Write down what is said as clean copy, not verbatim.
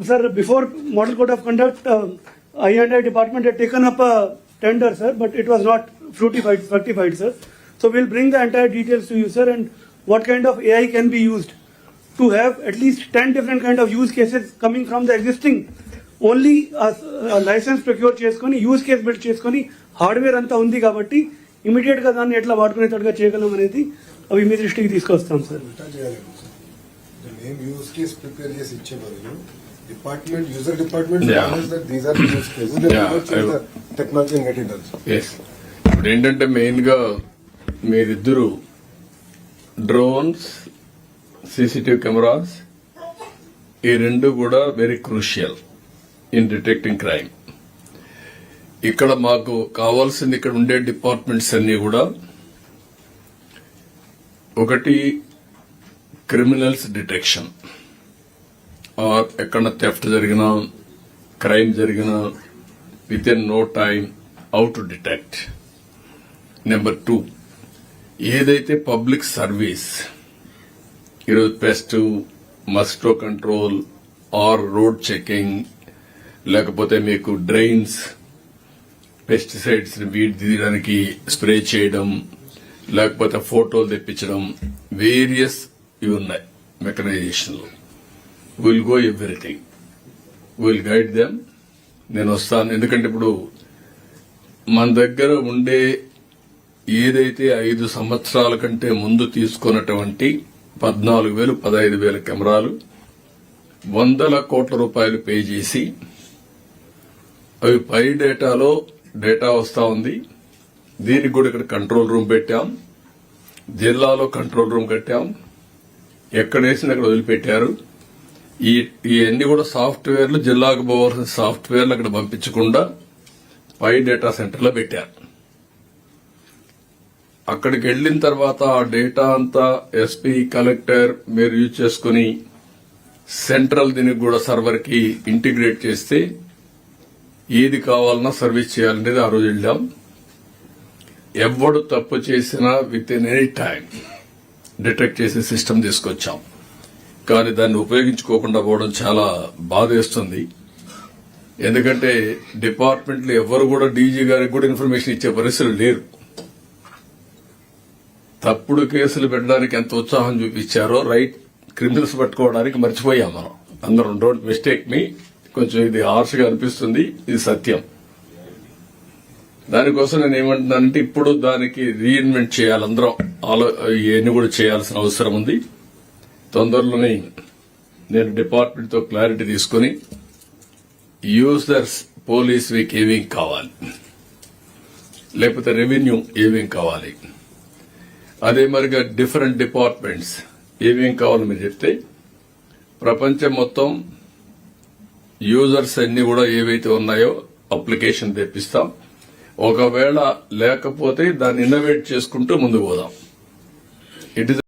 sir, before Model Code of Conduct, I&I department had taken up a tender, sir, but it was not fructified, sir. So we'll bring the entire details to you, sir, and what kind of AI can be used to have at least 10 different kind of use cases coming from the existing. Only license procure చేసుకొని use case build చేసుకొని hardware అంతా ఉంది కాబట్టి immediate గా దాన్ని ఎట్లా వాడుకునేటట్టుగా చేయగలం అనేది అవి మీ దృష్టికి తీసుకొస్తాం సార్. యూజ్ కేస్ ప్రిపేర్ చేసి ఇచ్చే బదులు department user department these are use cases technology get it also. ఇప్పుడు ఏంటంటే మెయిన్ గా మీరిద్దరు డ్రోన్స్, సీసీటీవీ కెమెరాస్ ఈ రెండు కూడా very crucial in detecting crime. ఇక్కడ మాకు కావాల్సింది ఇక్కడ ఉండే డిపార్ట్మెంట్స్ అన్ని కూడా ఒకటి క్రిమినల్స్ డిటెక్షన్ ఆర్ ఎక్కడ థెఫ్ట్ జరిగినా క్రైమ్ జరిగినా with in no time how to detect. Number 2 ఏదైతే పబ్లిక్ సర్వీస్ ఈరోజు pest, mosquito control or road checking, లేకపోతే మీకు డ్రైన్స్ పెస్టిసైడ్స్ వీడ్ తీయడానికి స్ప్రే చేయడం, లేకపోతే ఫోటోలు తెప్పించడం, వేరియస్ ఇవి ఉన్నాయి మెకనైజేషన్లు. Will go everything, will guide them. నేను వస్తాను, ఎందుకంటే ఇప్పుడు మన దగ్గర ఉండే ఏదైతే 5 సంవత్సరాల కంటే ముందు తీసుకున్నటువంటి 14,000, 15,000 కెమెరాలు 100 కోట్ల రూపాయలు పే చేసి అవి పై డేటాలో డేటా వస్తా ఉంది. దీనికి కూడా ఇక్కడ కంట్రోల్ రూమ్ పెట్టాం, జిల్లాలో కంట్రోల్ రూమ్ కట్టాం, ఎక్కడ వేసింది అక్కడ వదిలిపెట్టారు. ఇవన్నీ కూడా సాఫ్ట్వేర్లు జిల్లాకు పోవాల్సిన సాఫ్ట్వేర్లు అక్కడ పంపించకుండా పై డేటా సెంటర్లో పెట్టారు. అక్కడికి వెళ్లిన తర్వాత ఆ డేటా అంతా ఎస్పీ, కలెక్టర్ మీరు యూజ్ చేసుకుని సెంట్రల్ దీనికి కూడా సర్వర్ కి ఇంటిగ్రేట్ చేస్తే ఏది కావాలన్నా సర్వీస్ చేయాలనేది ఆ రోజు వెళ్ళాం. ఎవడు తప్పు చేసినా with in any time detect చేసే సిస్టమ్ తీసుకొచ్చాం. కానీ దాన్ని ఉపయోగించుకోకుండా పోవడం చాలా బాధేస్తుంది. ఎందుకంటే డిపార్ట్మెంట్లు ఎవరు కూడా డీజీ గారికి కూడా ఇన్ఫర్మేషన్ ఇచ్చే పరిస్థితులు లేరు. తప్పుడు కేసులు పెట్టడానికి ఎంత ఉత్సాహం చూపించారో రైట్ క్రిమినల్స్ పట్టుకోవడానికి మర్చిపోయాం మనం అందరం. డోంట్ మిస్టేక్ మీ, కొంచెం ఇది హార్ష్ గా అనిపిస్తుంది, ఇది సత్యం. దానికోసం నేను ఏమంటున్నానంటే ఇప్పుడు దానికి రీఇన్వెంట్ చేయాలి, అందరం ఇవన్నీ కూడా చేయాల్సిన అవసరం ఉంది. తొందరలోనే నేను డిపార్ట్మెంట్ తో క్లారిటీ తీసుకుని యూజర్స్ పోలీస్ వీక్ ఏమేం కావాలి, లేకపోతే రెవెన్యూ ఏమేం కావాలి, అదే మరిగా డిఫరెంట్ డిపార్ట్మెంట్స్ ఏమేం కావాలో మీరు చెప్తే ప్రపంచం మొత్తం యూజర్స్ అన్ని కూడా ఏవైతే ఉన్నాయో అప్లికేషన్ తెప్పిస్తాం. ఒకవేళ లేకపోతే దాన్ని ఇన్నోవేట్ చేసుకుంటూ ముందుకు పోదాం. It is